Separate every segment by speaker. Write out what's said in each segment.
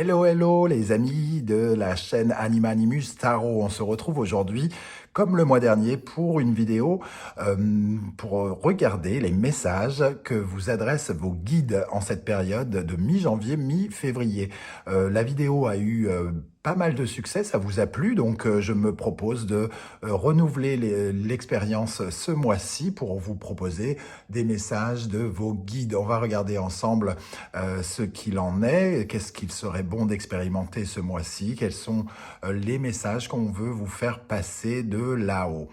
Speaker 1: Hello, hello les amis de la chaîne Animanimus Tarot. On se retrouve aujourd'hui, comme le mois dernier, pour une vidéo pour regarder les messages que vous adressent vos guides en cette période de mi-janvier, mi-février. La vidéo a eu pas mal de succès, ça vous a plu, donc je me propose de renouveler l'expérience ce mois-ci pour vous proposer des messages de vos guides. On va regarder ensemble ce qu'il en est, qu'est-ce qu'il serait bon d'expérimenter ce mois-ci, quels sont les messages qu'on veut vous faire passer de là-haut,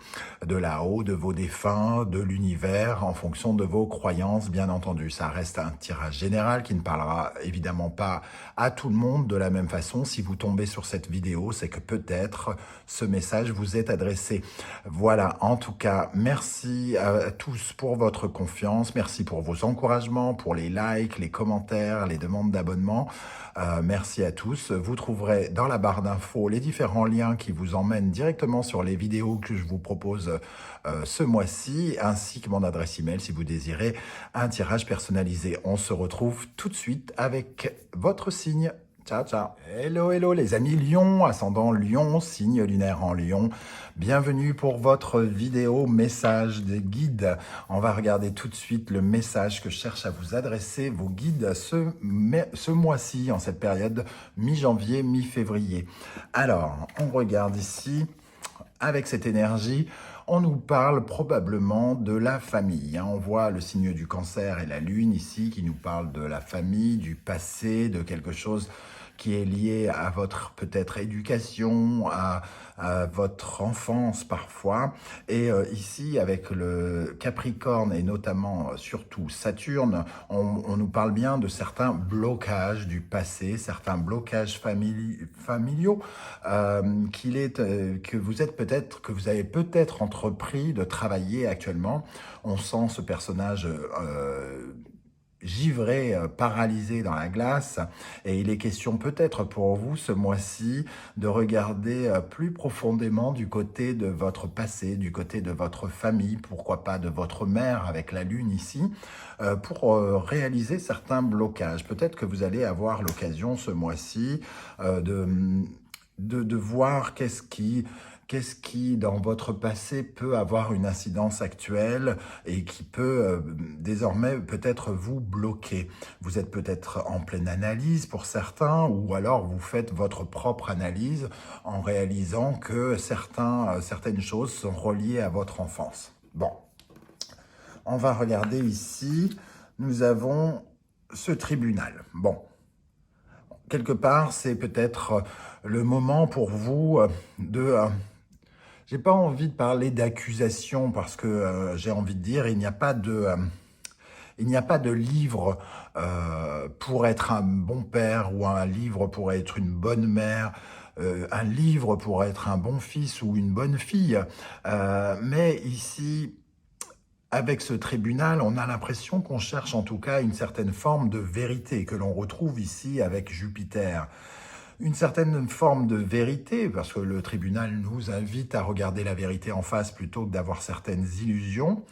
Speaker 1: de vos défunts, de l'univers, en fonction de vos croyances, bien entendu. Ça reste un tirage général qui ne parlera évidemment pas à tout le monde de la même façon. Si vous tombez sur cette vidéo, c'est que peut-être ce message vous est adressé. Voilà, en tout cas, merci à tous pour votre confiance, merci pour vos encouragements, pour les likes, les commentaires, les demandes d'abonnement. Merci à tous. Vous trouverez dans la barre d'infos les différents liens qui vous emmènent directement sur les vidéos que je vous propose ce mois-ci, ainsi que mon adresse email si vous désirez un tirage personnalisé. On se retrouve tout de suite avec votre signe. Ciao, ciao. Hello, hello les amis Lion, ascendant Lion, signe lunaire en Lion. Bienvenue pour votre vidéo message des guides. On va regarder tout de suite le message que cherchent à vous adresser vos guides ce mois-ci, en cette période mi-janvier, mi-février. Alors, on regarde ici, avec cette énergie, on nous parle probablement de la famille. On voit le signe du cancer et la lune ici qui nous parle de la famille, du passé, de quelque chose qui est lié à votre peut-être éducation, à votre enfance parfois. Et ici, avec le Capricorne et notamment surtout Saturne, on nous parle bien de certains blocages du passé, certains blocages familiaux que vous avez peut-être entrepris de travailler actuellement. On sent ce personnage givré, paralysé dans la glace, et il est question peut-être pour vous ce mois-ci de regarder plus profondément du côté de votre passé, du côté de votre famille, pourquoi pas de votre mère avec la lune ici, pour réaliser certains blocages. Peut-être que vous allez avoir l'occasion ce mois-ci de voir qu'est-ce qui, dans votre passé, peut avoir une incidence actuelle et qui peut désormais peut-être vous bloquer. Vous êtes peut-être en pleine analyse pour certains, ou alors vous faites votre propre analyse en réalisant que certaines choses sont reliées à votre enfance. Bon, on va regarder ici, nous avons ce tribunal. Bon. Quelque part, c'est peut-être le moment pour vous de... j'ai pas envie de parler d'accusation parce que j'ai envie de dire, il n'y a pas de livre pour être un bon père ou un livre pour être une bonne mère, un livre pour être un bon fils ou une bonne fille. Mais ici, avec ce tribunal, on a l'impression qu'on cherche en tout cas une certaine forme de vérité que l'on retrouve ici avec Jupiter. Une certaine forme de vérité, parce que le tribunal nous invite à regarder la vérité en face plutôt que d'avoir certaines illusions.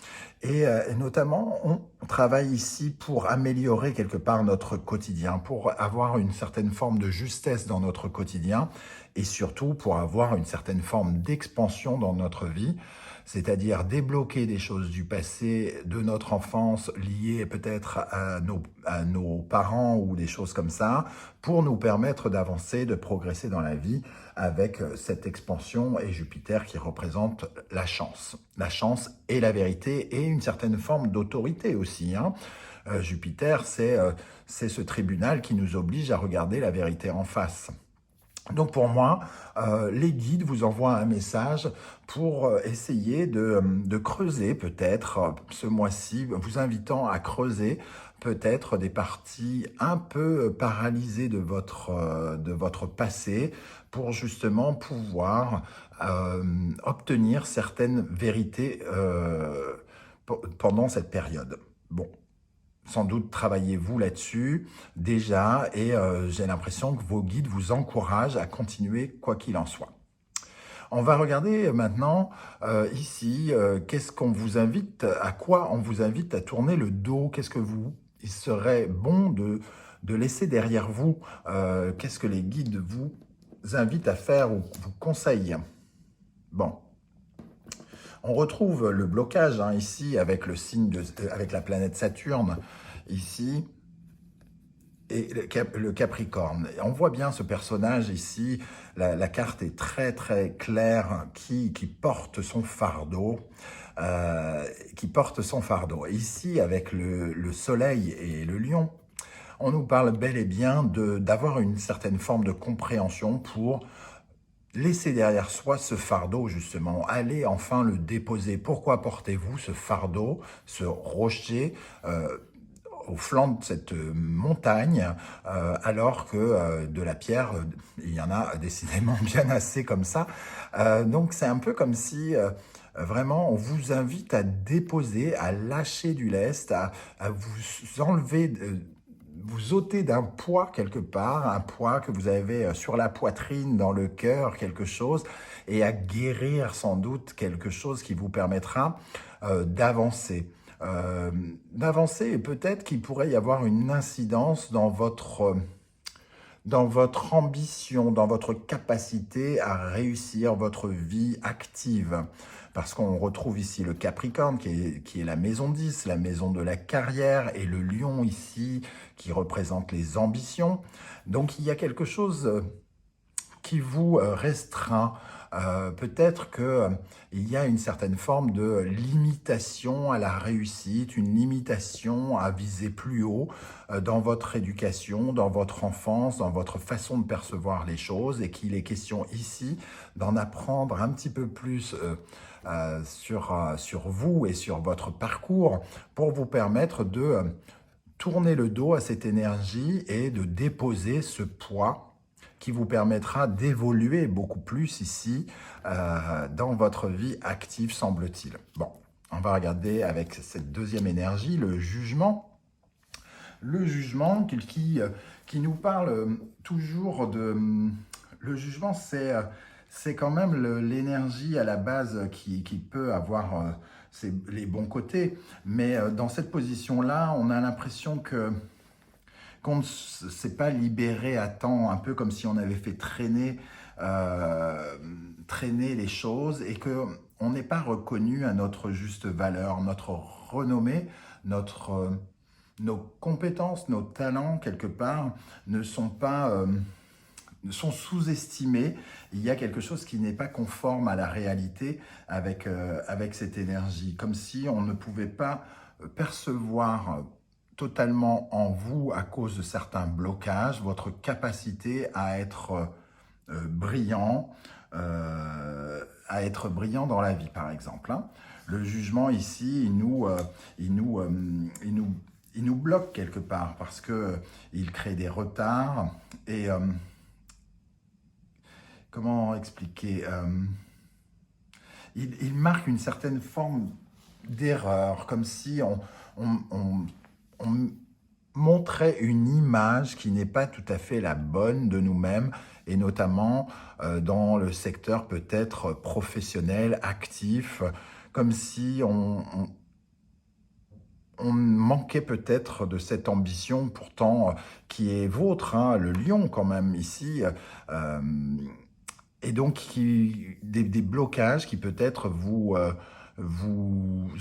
Speaker 1: Et notamment, on travaille ici pour améliorer quelque part notre quotidien, pour avoir une certaine forme de justesse dans notre quotidien et surtout pour avoir une certaine forme d'expansion dans notre vie, c'est-à-dire débloquer des choses du passé, de notre enfance, liées peut-être à nos parents ou des choses comme ça, pour nous permettre d'avancer, de progresser dans la vie avec cette expansion et Jupiter qui représente la chance et la vérité et une certaine forme d'autorité aussi. Jupiter, c'est ce tribunal qui nous oblige à regarder la vérité en face. Donc pour moi, les guides vous envoient un message pour essayer de creuser peut-être ce mois-ci, vous invitant à creuser peut-être des parties un peu paralysées de votre passé pour justement pouvoir obtenir certaines vérités pendant cette période. Bon. Sans doute travaillez-vous là-dessus déjà et j'ai l'impression que vos guides vous encouragent à continuer quoi qu'il en soit. On va regarder maintenant qu'est-ce qu'on vous invite, à quoi on vous invite à tourner le dos, il serait bon de laisser derrière vous. Qu'est-ce que les guides vous invitent à faire ou vous conseillent? Bon, on retrouve le blocage hein, ici avec le signe avec la planète Saturne ici et le Capricorne. On voit bien ce personnage ici, la carte est très très claire, qui porte son fardeau, Ici, avec le soleil et le lion, on nous parle bel et bien d'avoir une certaine forme de compréhension pour laisser derrière soi ce fardeau, justement. Allez enfin le déposer. Pourquoi portez-vous ce fardeau, ce rocher au flanc de cette montagne, alors que de la pierre, il y en a décidément bien assez comme ça. Donc c'est un peu comme si vraiment on vous invite à déposer, à lâcher du lest, à vous enlever, vous ôter d'un poids quelque part, un poids que vous avez sur la poitrine, dans le cœur, quelque chose, et à guérir sans doute quelque chose qui vous permettra d'avancer. D'avancer et peut-être qu'il pourrait y avoir une incidence dans votre ambition, dans votre capacité à réussir votre vie active. Parce qu'on retrouve ici le Capricorne qui est la maison 10, la maison de la carrière, et le lion ici qui représente les ambitions. Donc il y a quelque chose qui vous restreint. Peut-être qu'il y a une certaine forme de limitation à la réussite, une limitation à viser plus haut dans votre éducation, dans votre enfance, dans votre façon de percevoir les choses, et qu'il est question ici d'en apprendre un petit peu plus sur vous et sur votre parcours pour vous permettre de tourner le dos à cette énergie et de déposer ce poids qui vous permettra d'évoluer beaucoup plus ici dans votre vie active, semble-t-il. Bon, on va regarder avec cette deuxième énergie, le jugement. Le jugement qui nous parle toujours de... Le jugement, c'est quand même l'énergie à la base qui peut avoir les bons côtés. Mais dans cette position-là, on a l'impression qu'on ne s'est pas libéré à temps, un peu comme si on avait fait traîner les choses et qu'on n'est pas reconnu à notre juste valeur, notre renommée, nos compétences, nos talents, quelque part, sont sous-estimés. Il y a quelque chose qui n'est pas conforme à la réalité avec cette énergie, comme si on ne pouvait pas percevoir totalement en vous, à cause de certains blocages, votre capacité à être brillant, dans la vie, par exemple. Hein. Le jugement ici, il nous bloque quelque part parce que il crée des retards et comment expliquer il marque une certaine forme d'erreur, comme si on montrait une image qui n'est pas tout à fait la bonne de nous-mêmes, et notamment dans le secteur peut-être professionnel, actif, comme si on manquait peut-être de cette ambition pourtant qui est vôtre, hein, le lion quand même ici, et donc des blocages qui peut-être vous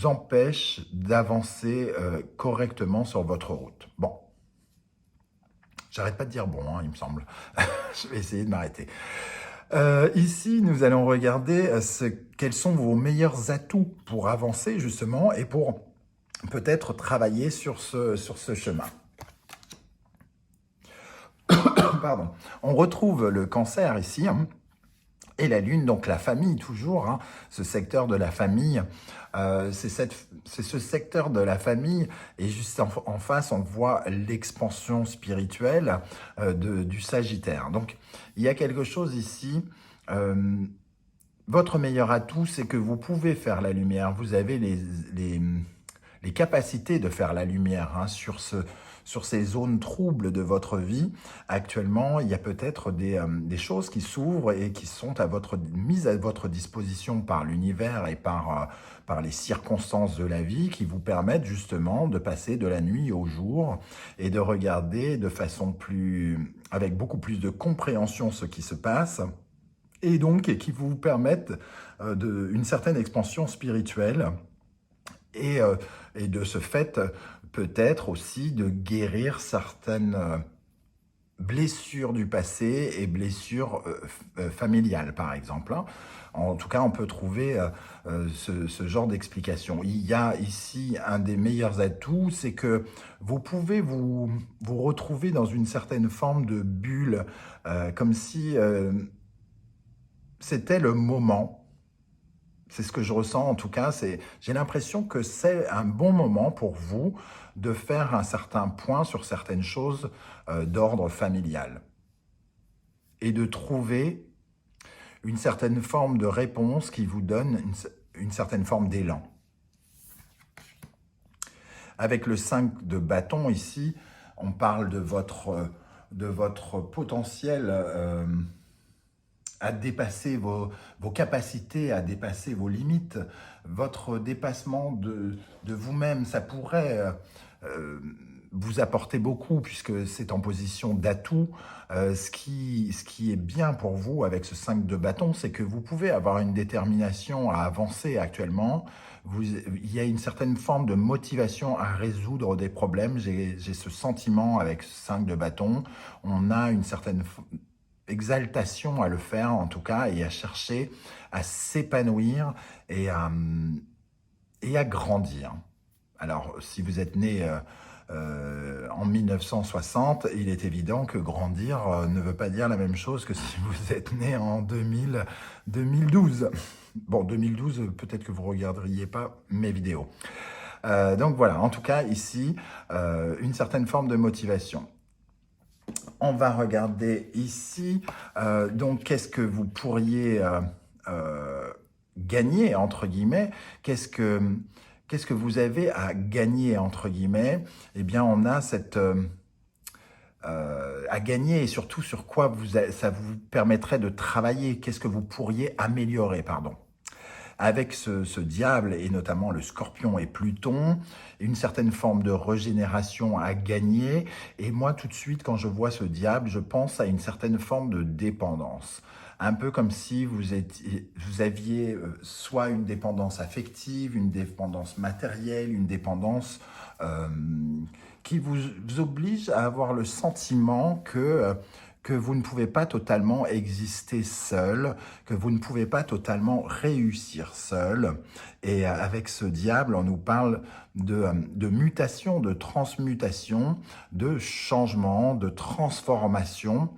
Speaker 1: empêche d'avancer correctement sur votre route. Bon, j'arrête pas de dire bon, hein, il me semble. Je vais essayer de m'arrêter. Ici, nous allons regarder quels sont vos meilleurs atouts pour avancer justement et pour peut-être travailler sur ce chemin. Pardon. On retrouve le cancer ici, hein. Et la Lune, donc la famille toujours, hein, ce secteur de la famille, c'est ce secteur de la famille, et juste en face, on voit l'expansion spirituelle du Sagittaire. Donc, il y a quelque chose ici, votre meilleur atout, c'est que vous pouvez faire la lumière, vous avez les les capacités de faire la lumière sur ces zones troubles de votre vie. Actuellement, il y a peut-être des choses qui s'ouvrent et qui sont mises à votre disposition par l'univers et par les circonstances de la vie qui vous permettent justement de passer de la nuit au jour et de regarder avec beaucoup plus de compréhension ce qui se passe et donc qui vous permettent une certaine expansion spirituelle et de ce fait, peut-être aussi de guérir certaines blessures du passé et blessures familiales, par exemple. En tout cas, on peut trouver ce genre d'explication. Il y a ici un des meilleurs atouts, c'est que vous pouvez vous retrouver dans une certaine forme de bulle, comme si c'était le moment. C'est ce que je ressens en tout cas, j'ai l'impression que c'est un bon moment pour vous de faire un certain point sur certaines choses d'ordre familial et de trouver une certaine forme de réponse qui vous donne une certaine forme d'élan. Avec le 5 de bâton ici, on parle de votre potentiel à dépasser vos capacités, à dépasser vos limites, votre dépassement de vous-même, ça pourrait vous apporter beaucoup puisque c'est en position d'atout. Ce qui est bien pour vous avec ce 5 de bâton, c'est que vous pouvez avoir une détermination à avancer actuellement. Il y a une certaine forme de motivation à résoudre des problèmes. J'ai ce sentiment avec ce 5 de bâton. On a une certaine exaltation à le faire en tout cas et à chercher à s'épanouir et à grandir. Alors si vous êtes né en 1960, il est évident que grandir ne veut pas dire la même chose que si vous êtes né en 2012. Bon, 2012, peut-être que vous ne regarderiez pas mes vidéos. Donc voilà, en tout cas ici, une certaine forme de motivation. On va regarder ici, donc qu'est-ce que vous pourriez gagner, entre guillemets, qu'est-ce que vous avez à gagner, entre guillemets? Eh bien, on a à gagner et surtout sur quoi ça vous permettrait de travailler, qu'est-ce que vous pourriez améliorer, pardon. Avec ce diable, et notamment le scorpion et Pluton, une certaine forme de régénération à gagner. Et moi, tout de suite, quand je vois ce diable, je pense à une certaine forme de dépendance. Un peu comme si vous aviez soit une dépendance affective, une dépendance matérielle, une dépendance qui vous oblige à avoir le sentiment que vous ne pouvez pas totalement exister seul, que vous ne pouvez pas totalement réussir seul. Et avec ce diable, on nous parle de mutation, de transmutation, de changement, de transformation.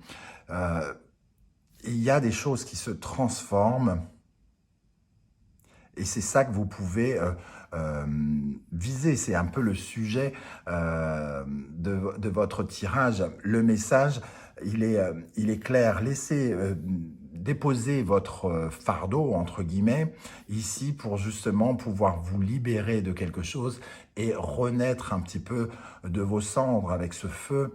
Speaker 1: Il y a des choses qui se transforment et c'est ça que vous pouvez viser. C'est un peu le sujet de votre tirage. Le message, il est clair. Laissez déposer votre fardeau, entre guillemets, ici pour justement pouvoir vous libérer de quelque chose et renaître un petit peu de vos cendres avec ce feu,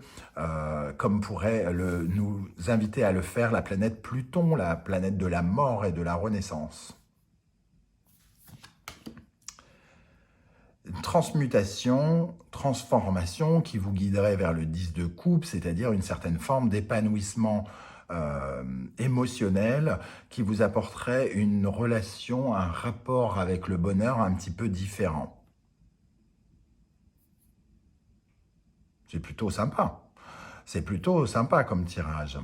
Speaker 1: comme pourrait nous inviter à le faire la planète Pluton, la planète de la mort et de la renaissance. Une transmutation, transformation qui vous guiderait vers le 10 de coupe, c'est-à-dire une certaine forme d'épanouissement émotionnel qui vous apporterait une relation, un rapport avec le bonheur un petit peu différent. C'est plutôt sympa. C'est plutôt sympa comme tirage.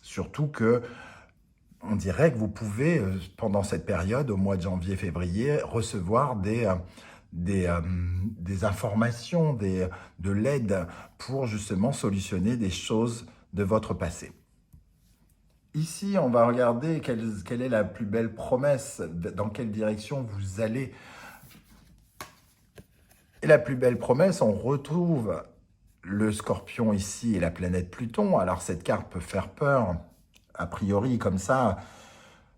Speaker 1: Surtout que on dirait que vous pouvez, pendant cette période, au mois de janvier-février, recevoir des informations, de l'aide pour justement solutionner des choses de votre passé. Ici, on va regarder quelle est la plus belle promesse, dans quelle direction vous allez. Et la plus belle promesse, on retrouve le Scorpion ici et la planète Pluton. Alors cette carte peut faire peur, a priori comme ça,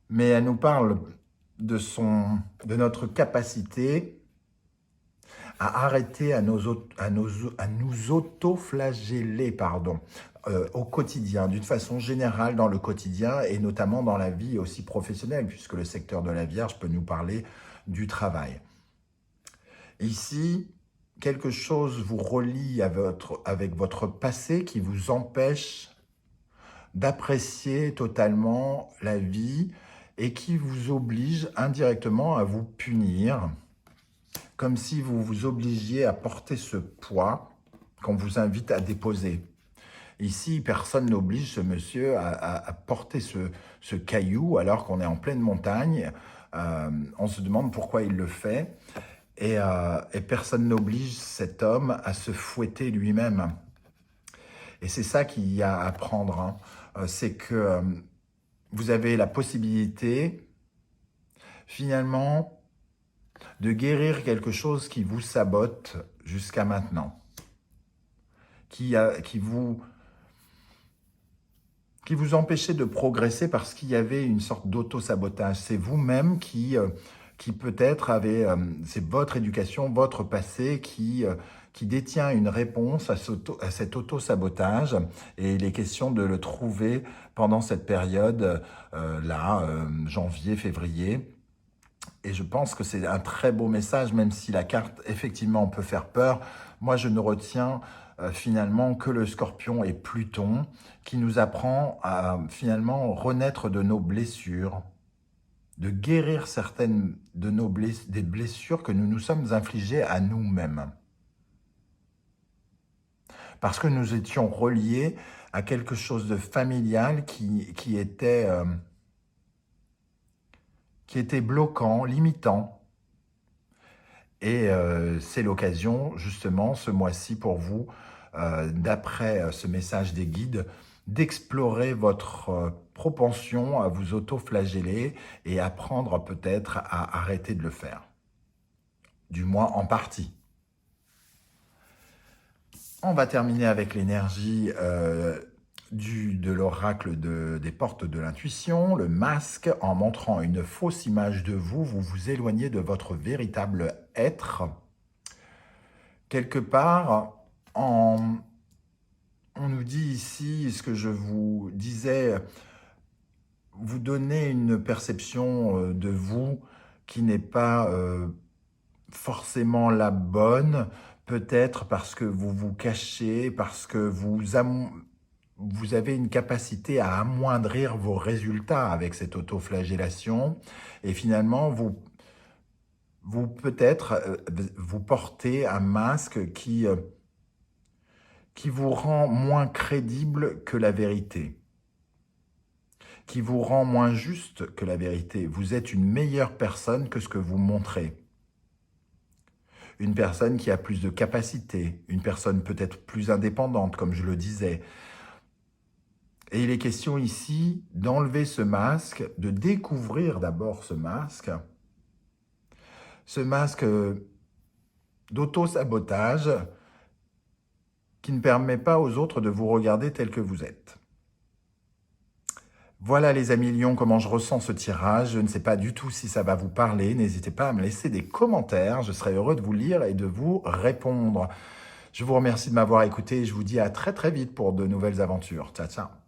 Speaker 1: mais elle nous parle de notre capacité à arrêter à nous auto-flageller, pardon, au quotidien, d'une façon générale dans le quotidien et notamment dans la vie aussi professionnelle, puisque le secteur de la Vierge peut nous parler du travail. Ici, quelque chose vous relie avec votre passé qui vous empêche d'apprécier totalement la vie et qui vous oblige indirectement à vous punir, comme si vous vous obligiez à porter ce poids qu'on vous invite à déposer. Ici, personne n'oblige ce monsieur à porter ce caillou alors qu'on est en pleine montagne. On se demande pourquoi il le fait. Et personne n'oblige cet homme à se fouetter lui-même. Et c'est ça qu'il y a à apprendre. Hein. C'est que vous avez la possibilité, finalement, de guérir quelque chose qui vous sabote jusqu'à maintenant. Qui vous empêchait de progresser parce qu'il y avait une sorte d'auto-sabotage. C'est vous-même qui peut-être avez, c'est votre éducation, votre passé qui détient une réponse à cet auto-sabotage et il est question de le trouver pendant cette période janvier, février. Et je pense que c'est un très beau message, même si la carte, effectivement, peut faire peur. Moi, je ne retiens finalement que le Scorpion et Pluton, qui nous apprend à finalement renaître de nos blessures, de guérir certaines de des blessures que nous nous sommes infligées à nous-mêmes. Parce que nous étions reliés à quelque chose de familial qui était bloquant, limitant. Et c'est l'occasion, justement, ce mois-ci pour vous, d'après ce message des guides, d'explorer votre propension à vous auto-flageller et apprendre peut-être à arrêter de le faire. Du moins en partie. On va terminer avec l'énergie de l'oracle des portes de l'intuition, le masque. En montrant une fausse image de vous, vous vous éloignez de votre véritable être. Quelque part, on nous dit ici, ce que je vous disais, vous donnez une perception de vous qui n'est pas forcément la bonne, peut-être parce que vous vous cachez, parce que vous avez une capacité à amoindrir vos résultats avec cette autoflagellation. Et finalement, vous peut-être, vous portez un masque qui vous rend moins crédible que la vérité, qui vous rend moins juste que la vérité. Vous êtes une meilleure personne que ce que vous montrez. Une personne qui a plus de capacité, une personne peut-être plus indépendante, comme je le disais. Et il est question ici d'enlever ce masque, de découvrir d'abord ce masque d'auto-sabotage qui ne permet pas aux autres de vous regarder tel que vous êtes. Voilà les amis lions, comment je ressens ce tirage. Je ne sais pas du tout si ça va vous parler. N'hésitez pas à me laisser des commentaires. Je serai heureux de vous lire et de vous répondre. Je vous remercie de m'avoir écouté et je vous dis à très très vite pour de nouvelles aventures. Ciao, ciao.